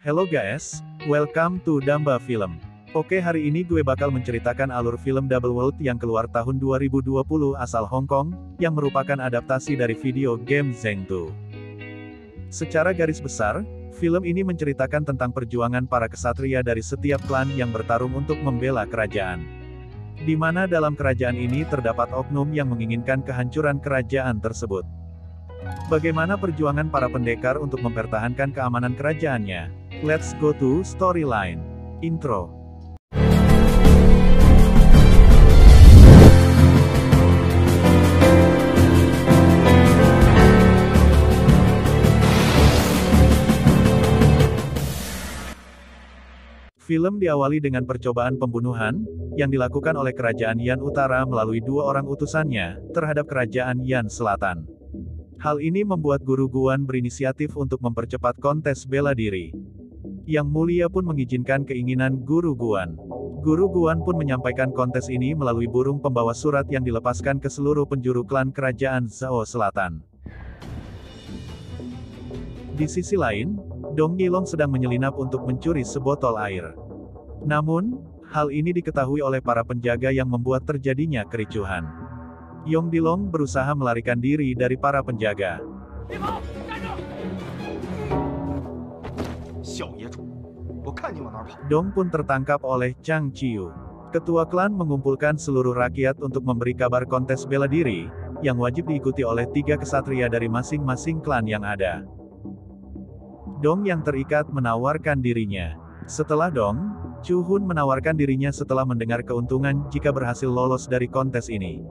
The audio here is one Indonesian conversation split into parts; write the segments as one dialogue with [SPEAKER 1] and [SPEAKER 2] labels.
[SPEAKER 1] Hello guys, welcome to Damba Film. Oke, hari ini gue bakal menceritakan alur film Double World yang keluar tahun 2020 asal Hong Kong, yang merupakan adaptasi dari video game Zhengtu. Secara garis besar, film ini menceritakan tentang perjuangan para kesatria dari setiap klan yang bertarung untuk membela kerajaan. Di mana dalam kerajaan ini terdapat oknum yang menginginkan kehancuran kerajaan tersebut. Bagaimana perjuangan para pendekar untuk mempertahankan keamanan kerajaannya? Let's go to storyline. Intro. Film diawali dengan percobaan pembunuhan, yang dilakukan oleh Kerajaan Yan Utara melalui dua orang utusannya, terhadap Kerajaan Yan Selatan. Hal ini membuat Guru Guan berinisiatif untuk mempercepat kontes bela diri. Yang Mulia pun mengizinkan keinginan Guru Guan. Guru Guan pun menyampaikan kontes ini melalui burung pembawa surat yang dilepaskan ke seluruh penjuru klan Kerajaan Zhao Selatan. Di sisi lain, Dong Yilong sedang menyelinap untuk mencuri sebotol air. Namun, hal ini diketahui oleh para penjaga yang membuat terjadinya kericuhan. Yong Dilong berusaha melarikan diri dari para penjaga. Dong pun tertangkap oleh Chang Chiu. Ketua klan mengumpulkan seluruh rakyat untuk memberi kabar kontes bela diri, yang wajib diikuti oleh 3 kesatria dari masing-masing klan yang ada. Dong yang terikat menawarkan dirinya. Setelah Dong, Chu Hun menawarkan dirinya setelah mendengar keuntungan jika berhasil lolos dari kontes ini.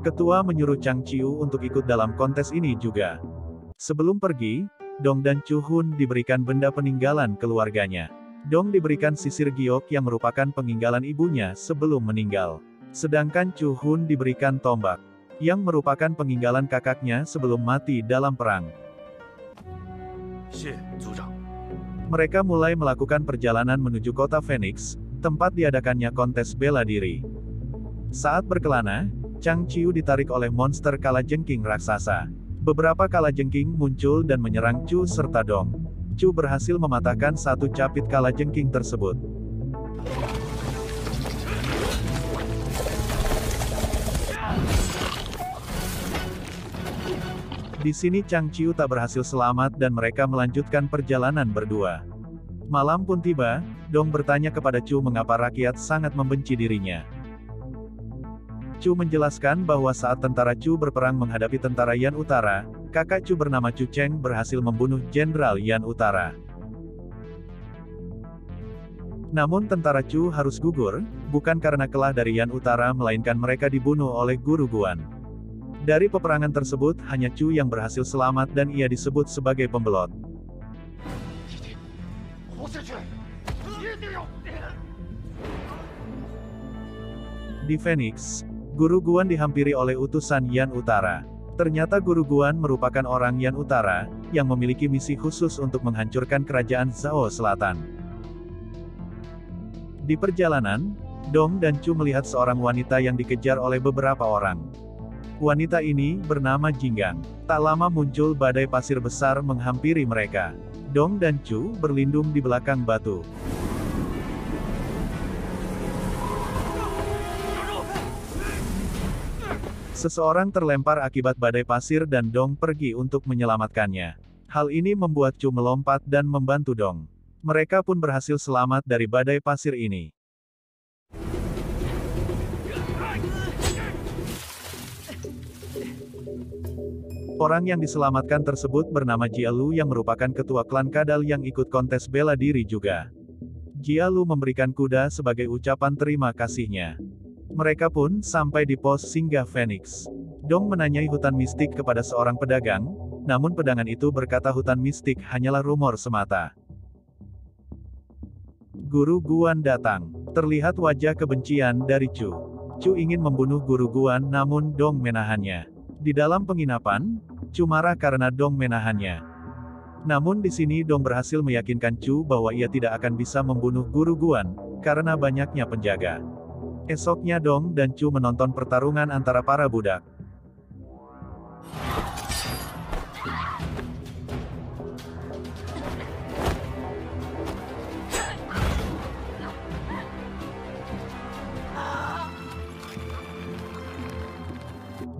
[SPEAKER 1] Ketua menyuruh Chang Chiu untuk ikut dalam kontes ini juga. Sebelum pergi, Dong dan Chu Hun diberikan benda peninggalan keluarganya. Dong diberikan sisir giok yang merupakan peninggalan ibunya sebelum meninggal. Sedangkan Chu Hun diberikan tombak, yang merupakan peninggalan kakaknya sebelum mati dalam perang. Mereka mulai melakukan perjalanan menuju kota Phoenix, tempat diadakannya kontes bela diri. Saat berkelana, Chang Chiu ditarik oleh monster kalajengking raksasa. Beberapa kalajengking muncul dan menyerang Chu serta Dong. Chu berhasil mematahkan satu capit kalajengking tersebut. Di sini Chang Chiu tak berhasil selamat dan mereka melanjutkan perjalanan berdua. Malam pun tiba, Dong bertanya kepada Chu mengapa rakyat sangat membenci dirinya. Chu menjelaskan bahwa saat tentara Chu berperang menghadapi tentara Yan Utara, kakak Chu bernama Chu Cheng berhasil membunuh Jenderal Yan Utara. Namun tentara Chu harus gugur, bukan karena kelah dari Yan Utara melainkan mereka dibunuh oleh Guru Guan. Dari peperangan tersebut, hanya Chu yang berhasil selamat dan ia disebut sebagai pembelot. Di Phoenix, Guru Guan dihampiri oleh utusan Yan Utara. Ternyata Guru Guan merupakan orang Yan Utara, yang memiliki misi khusus untuk menghancurkan kerajaan Zhao Selatan. Di perjalanan, Dong dan Chu melihat seorang wanita yang dikejar oleh beberapa orang. Wanita ini bernama Jinggang. Tak lama muncul badai pasir besar menghampiri mereka. Dong dan Chu berlindung di belakang batu. Seseorang terlempar akibat badai pasir dan Dong pergi untuk menyelamatkannya. Hal ini membuat Chu melompat dan membantu Dong. Mereka pun berhasil selamat dari badai pasir ini. Orang yang diselamatkan tersebut bernama Jia Lu yang merupakan ketua klan Kadal yang ikut kontes bela diri juga. Jia Lu memberikan kuda sebagai ucapan terima kasihnya. Mereka pun sampai di pos singgah Phoenix. Dong menanyai hutan mistik kepada seorang pedagang, namun pedagang itu berkata hutan mistik hanyalah rumor semata. Guru Guan datang. Terlihat wajah kebencian dari Chu. Chu ingin membunuh Guru Guan namun Dong menahannya. Di dalam penginapan, Chu marah karena Dong menahannya. Namun di sini Dong berhasil meyakinkan Chu bahwa ia tidak akan bisa membunuh Guru Guan, karena banyaknya penjaga. Esoknya Dong dan Chu menonton pertarungan antara para budak.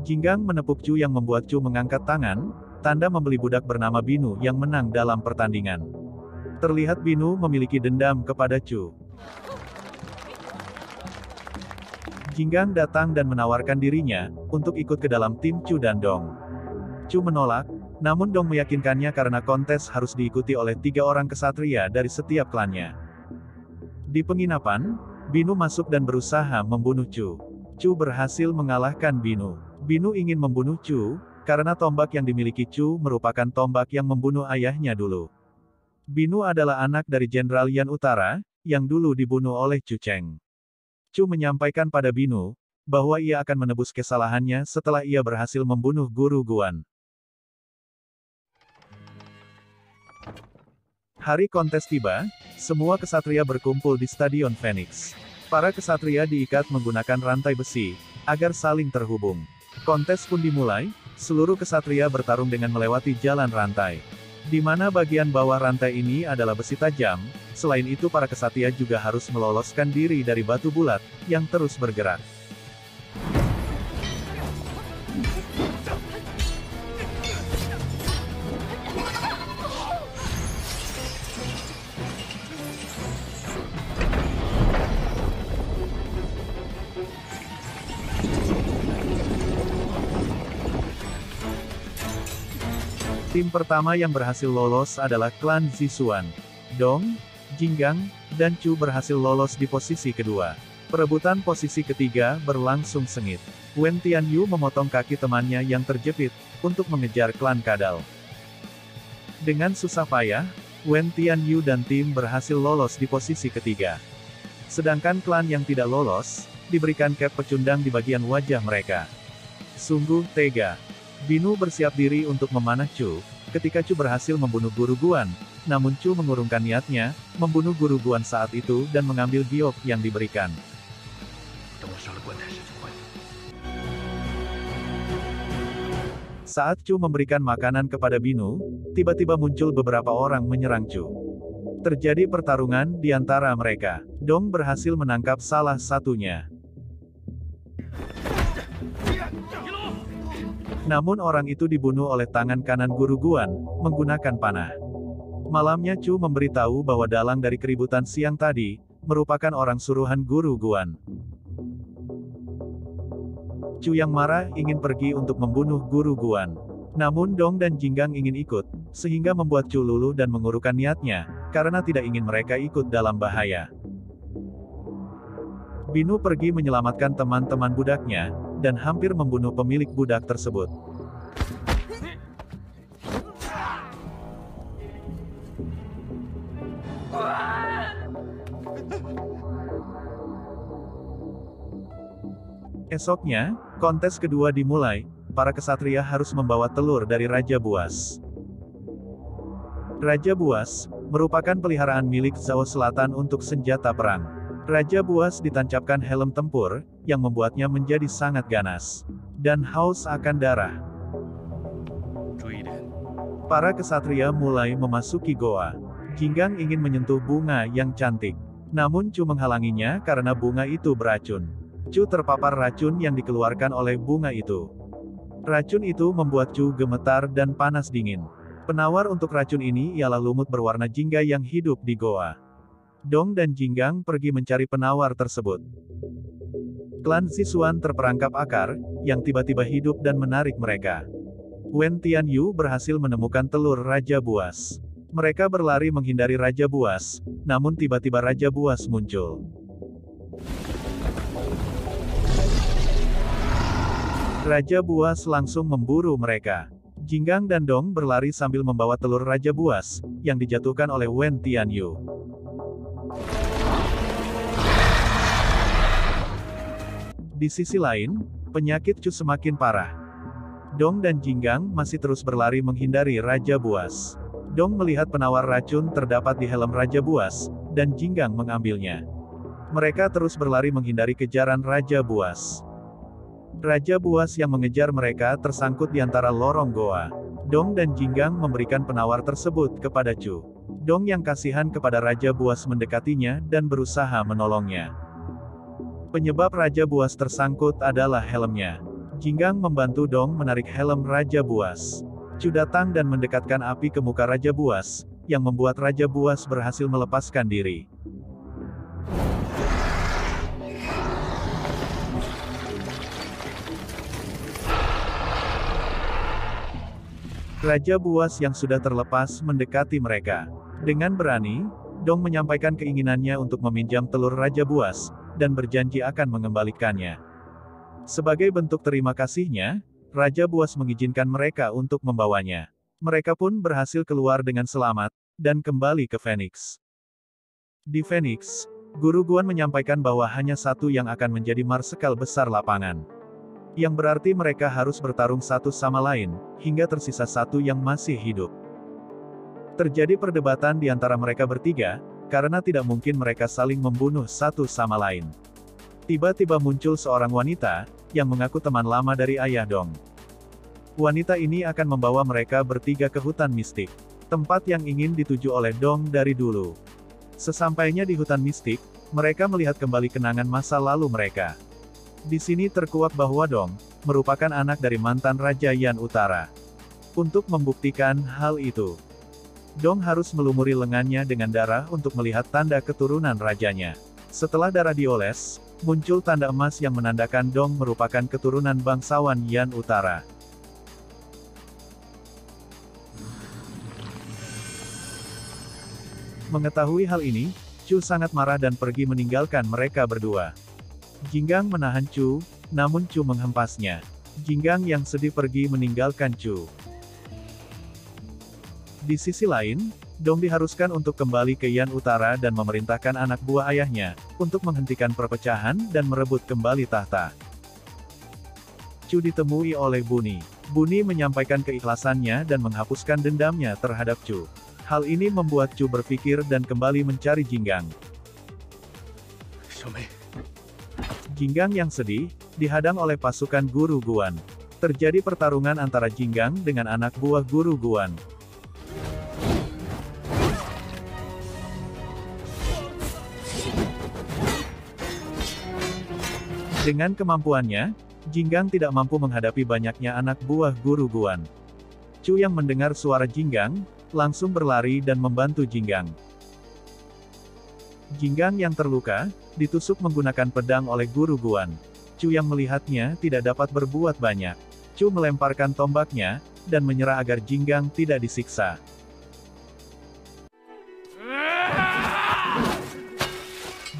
[SPEAKER 1] Jinggang menepuk Chu yang membuat Chu mengangkat tangan, tanda membeli budak bernama Binu yang menang dalam pertandingan. Terlihat Binu memiliki dendam kepada Chu. Jinggang datang dan menawarkan dirinya untuk ikut ke dalam tim Chu dan Dong. Chu menolak, namun Dong meyakinkannya karena kontes harus diikuti oleh 3 orang kesatria dari setiap klannya. Di penginapan, Binu masuk dan berusaha membunuh Chu. Chu berhasil mengalahkan Binu. Binu ingin membunuh Chu, karena tombak yang dimiliki Chu merupakan tombak yang membunuh ayahnya dulu. Binu adalah anak dari Jenderal Yan Utara, yang dulu dibunuh oleh Chu Cheng. Chu menyampaikan pada Binu, bahwa ia akan menebus kesalahannya setelah ia berhasil membunuh Guru Guan. Hari kontes tiba, semua kesatria berkumpul di Stadion Phoenix. Para kesatria diikat menggunakan rantai besi, agar saling terhubung. Kontes pun dimulai, seluruh kesatria bertarung dengan melewati jalan rantai. Di mana bagian bawah rantai ini adalah besi tajam, selain itu para kesatria juga harus meloloskan diri dari batu bulat, yang terus bergerak. Tim pertama yang berhasil lolos adalah klan Zisuan. Dong, Jinggang, dan Chu berhasil lolos di posisi kedua. Perebutan posisi ketiga berlangsung sengit. Wen Tianyu memotong kaki temannya yang terjepit, untuk mengejar klan Kadal. Dengan susah payah, Wen Tianyu dan tim berhasil lolos di posisi ketiga. Sedangkan klan yang tidak lolos, diberikan cap pecundang di bagian wajah mereka. Sungguh tega. Binu bersiap diri untuk memanah Chu, ketika Chu berhasil membunuh Guru Guan, namun Chu mengurungkan niatnya, membunuh Guru Guan saat itu dan mengambil giok yang diberikan. Saat Chu memberikan makanan kepada Binu, tiba-tiba muncul beberapa orang menyerang Chu. Terjadi pertarungan di antara mereka. Dong berhasil menangkap salah satunya. Namun orang itu dibunuh oleh tangan kanan Guru Guan, menggunakan panah. Malamnya Chu memberitahu bahwa dalang dari keributan siang tadi, merupakan orang suruhan Guru Guan. Chu yang marah ingin pergi untuk membunuh Guru Guan. Namun Dong dan Jinggang ingin ikut, sehingga membuat Chu luluh dan mengurungkan niatnya, karena tidak ingin mereka ikut dalam bahaya. Binu pergi menyelamatkan teman-teman budaknya, dan hampir membunuh pemilik budak tersebut. Esoknya, kontes kedua dimulai, para kesatria harus membawa telur dari Raja Buas. Raja Buas, merupakan peliharaan milik Zhao Selatan untuk senjata perang. Raja Buas ditancapkan helm tempur, yang membuatnya menjadi sangat ganas. Dan haus akan darah. Para kesatria mulai memasuki goa. Jinggang ingin menyentuh bunga yang cantik. Namun Chu menghalanginya karena bunga itu beracun. Chu terpapar racun yang dikeluarkan oleh bunga itu. Racun itu membuat Chu gemetar dan panas dingin. Penawar untuk racun ini ialah lumut berwarna jingga yang hidup di goa. Dong dan Jinggang pergi mencari penawar tersebut. Klan Zisuan terperangkap akar, yang tiba-tiba hidup dan menarik mereka. Wen Tianyu berhasil menemukan telur Raja Buas. Mereka berlari menghindari Raja Buas, namun tiba-tiba Raja Buas muncul. Raja Buas langsung memburu mereka. Jinggang dan Dong berlari sambil membawa telur Raja Buas, yang dijatuhkan oleh Wen Tianyu. Di sisi lain, penyakit Chu semakin parah. Dong dan Jinggang masih terus berlari menghindari Raja Buas. Dong melihat penawar racun terdapat di helm Raja Buas, dan Jinggang mengambilnya. Mereka terus berlari menghindari kejaran Raja Buas. Raja Buas yang mengejar mereka tersangkut di antara lorong goa. Dong dan Jinggang memberikan penawar tersebut kepada Chu. Dong yang kasihan kepada Raja Buas mendekatinya dan berusaha menolongnya. Penyebab Raja Buas tersangkut adalah helmnya. Jinggang membantu Dong menarik helm Raja Buas. Chu datang dan mendekatkan api ke muka Raja Buas, yang membuat Raja Buas berhasil melepaskan diri. Raja Buas yang sudah terlepas mendekati mereka. Dengan berani, Dong menyampaikan keinginannya untuk meminjam telur Raja Buas, dan berjanji akan mengembalikannya. Sebagai bentuk terima kasihnya, Raja Buas mengizinkan mereka untuk membawanya. Mereka pun berhasil keluar dengan selamat, dan kembali ke Phoenix. Di Phoenix, Guru Guan menyampaikan bahwa hanya satu yang akan menjadi marsekal besar lapangan. Yang berarti mereka harus bertarung satu sama lain, hingga tersisa satu yang masih hidup. Terjadi perdebatan di antara mereka bertiga, karena tidak mungkin mereka saling membunuh satu sama lain. Tiba-tiba muncul seorang wanita, yang mengaku teman lama dari ayah Dong. Wanita ini akan membawa mereka bertiga ke hutan mistik, tempat yang ingin dituju oleh Dong dari dulu. Sesampainya di hutan mistik, mereka melihat kembali kenangan masa lalu mereka. Di sini terkuak bahwa Dong merupakan anak dari mantan Raja Yan Utara. Untuk membuktikan hal itu, Dong harus melumuri lengannya dengan darah untuk melihat tanda keturunan rajanya. Setelah darah dioles, muncul tanda emas yang menandakan Dong merupakan keturunan bangsawan Yan Utara. Mengetahui hal ini, Chu sangat marah dan pergi meninggalkan mereka berdua. Jinggang menahan Chu, namun Chu menghempasnya. Jinggang yang sedih pergi meninggalkan Chu. Di sisi lain, Dong diharuskan untuk kembali ke Yan Utara dan memerintahkan anak buah ayahnya, untuk menghentikan perpecahan dan merebut kembali tahta. Chu ditemui oleh Bunny. Bunny menyampaikan keikhlasannya dan menghapuskan dendamnya terhadap Chu. Hal ini membuat Chu berpikir dan kembali mencari Jinggang. Jinggang yang sedih, dihadang oleh pasukan Guru Guan. Terjadi pertarungan antara Jinggang dengan anak buah Guru Guan. Dengan kemampuannya, Jinggang tidak mampu menghadapi banyaknya anak buah Guru Guan. Chu yang mendengar suara Jinggang, langsung berlari dan membantu Jinggang. Jinggang yang terluka, ditusuk menggunakan pedang oleh Guru Guan. Chu yang melihatnya tidak dapat berbuat banyak. Chu melemparkan tombaknya, dan menyerah agar Jinggang tidak disiksa.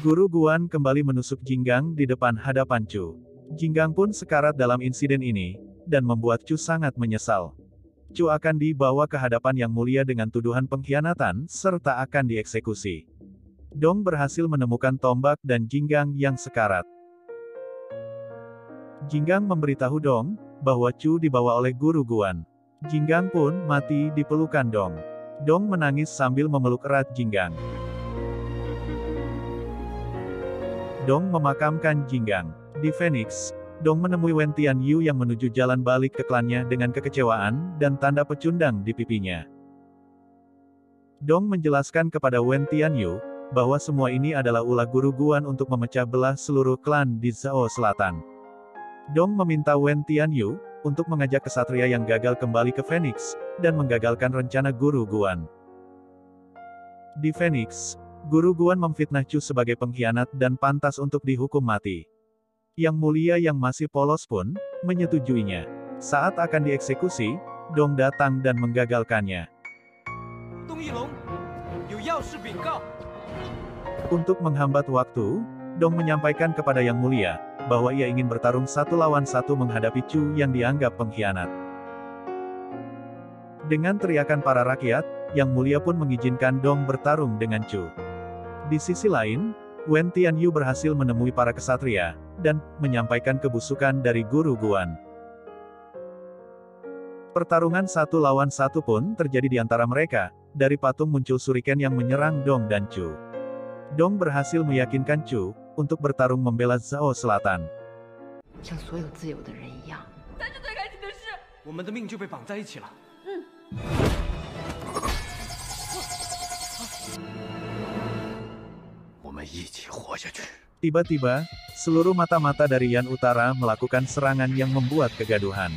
[SPEAKER 1] Guru Guan kembali menusuk Jinggang di depan hadapan Chu. Jinggang pun sekarat dalam insiden ini, dan membuat Chu sangat menyesal. Chu akan dibawa ke hadapan Yang Mulia dengan tuduhan pengkhianatan, serta akan dieksekusi. Dong berhasil menemukan tombak dan Jinggang yang sekarat. Jinggang memberitahu Dong, bahwa Chu dibawa oleh Guru Guan. Jinggang pun mati di pelukan Dong. Dong menangis sambil memeluk erat Jinggang. Dong memakamkan Jinggang. Di Phoenix, Dong menemui Wen Tianyu yang menuju jalan balik ke klannya dengan kekecewaan, dan tanda pecundang di pipinya. Dong menjelaskan kepada Wen Tianyu, bahwa semua ini adalah ulah Guru Guan untuk memecah belah seluruh klan di Zhao Selatan. Dong meminta Wen Tianyu, untuk mengajak kesatria yang gagal kembali ke Phoenix, dan menggagalkan rencana Guru Guan. Di Phoenix, Guru Guan memfitnah Chu sebagai pengkhianat dan pantas untuk dihukum mati. Yang Mulia yang masih polos pun, menyetujuinya. Saat akan dieksekusi, Dong datang dan menggagalkannya. Untuk menghambat waktu, Dong menyampaikan kepada Yang Mulia, bahwa ia ingin bertarung satu lawan satu menghadapi Chu yang dianggap pengkhianat. Dengan teriakan para rakyat, Yang Mulia pun mengizinkan Dong bertarung dengan Chu. Di sisi lain, Wen Tianyu berhasil menemui para kesatria, dan menyampaikan kebusukan dari Guru Guan. Pertarungan satu lawan satu pun terjadi di antara mereka. Dari patung muncul shuriken yang menyerang Dong dan Chu. Dong berhasil meyakinkan Chu, untuk bertarung membela Zhao Selatan. Tiba-tiba, seluruh mata-mata dari Yan Utara melakukan serangan yang membuat kegaduhan.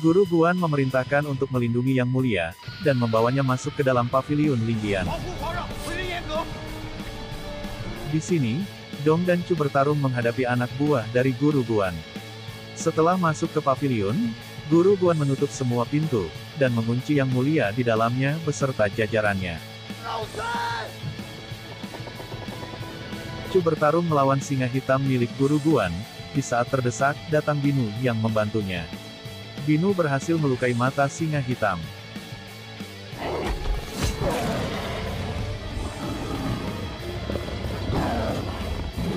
[SPEAKER 1] Guru Guan memerintahkan untuk melindungi Yang Mulia, dan membawanya masuk ke dalam paviliun Linggian. Di sini, Dong dan Chu bertarung menghadapi anak buah dari Guru Guan. Setelah masuk ke paviliun, Guru Guan menutup semua pintu, dan mengunci Yang Mulia di dalamnya beserta jajarannya. Chu bertarung melawan singa hitam milik Guru Guan. Di saat terdesak, datang Binu yang membantunya. Binu berhasil melukai mata singa hitam.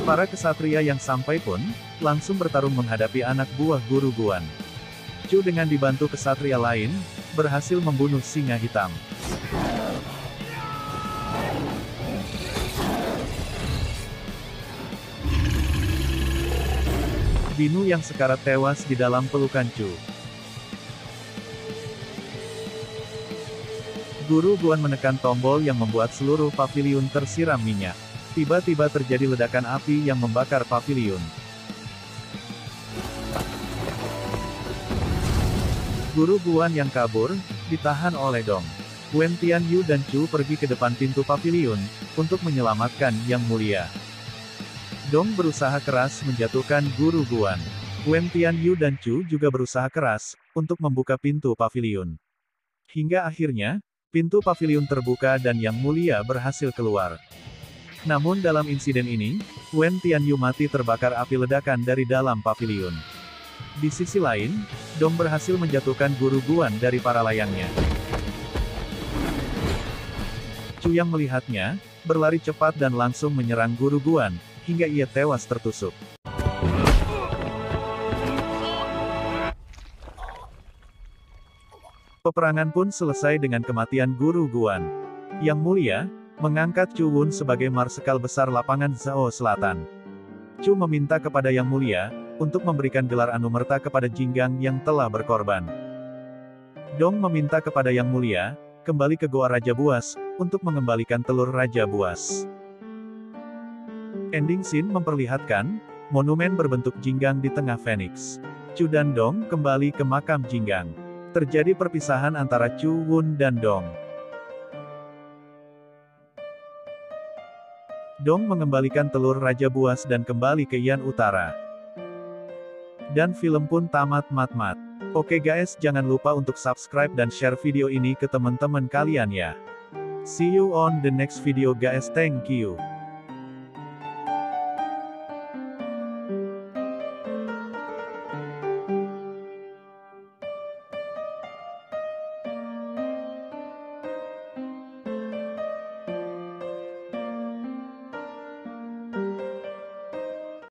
[SPEAKER 1] Para kesatria yang sampai pun, langsung bertarung menghadapi anak buah Guru Guan. Chu dengan dibantu kesatria lain, berhasil membunuh singa hitam. Binu yang sekarat tewas di dalam pelukan Chu. Guru Guan menekan tombol yang membuat seluruh paviliun tersiram minyak. Tiba-tiba terjadi ledakan api yang membakar paviliun. Guru Guan yang kabur, ditahan oleh Dong. Wen Tianyu dan Chu pergi ke depan pintu paviliun, untuk menyelamatkan Yang Mulia. Dong berusaha keras menjatuhkan Guru Guan. Wen Tianyu dan Chu juga berusaha keras, untuk membuka pintu paviliun. Hingga akhirnya, pintu paviliun terbuka dan Yang Mulia berhasil keluar. Namun dalam insiden ini, Wen Tianyu mati terbakar api ledakan dari dalam paviliun. Di sisi lain, Dong berhasil menjatuhkan Guru Guan dari para layangnya. Chu yang melihatnya, berlari cepat dan langsung menyerang Guru Guan, hingga ia tewas tertusuk. Peperangan pun selesai dengan kematian Guru Guan. Yang Mulia, mengangkat Chu Wun sebagai marsekal besar lapangan Zhao Selatan. Chu meminta kepada Yang Mulia, untuk memberikan gelar anumerta kepada Jinggang yang telah berkorban. Dong meminta kepada Yang Mulia, kembali ke Goa Raja Buas, untuk mengembalikan telur Raja Buas. Ending scene memperlihatkan, monumen berbentuk jinggang di tengah Phoenix. Chu dan Dong kembali ke makam jinggang. Terjadi perpisahan antara Chu Wun dan Dong. Dong mengembalikan telur Raja Buas dan kembali ke Yan Utara. Dan film pun tamat mat-mat. Oke guys, jangan lupa untuk subscribe dan share video ini ke teman-teman kalian ya. See you on the next video guys, thank you.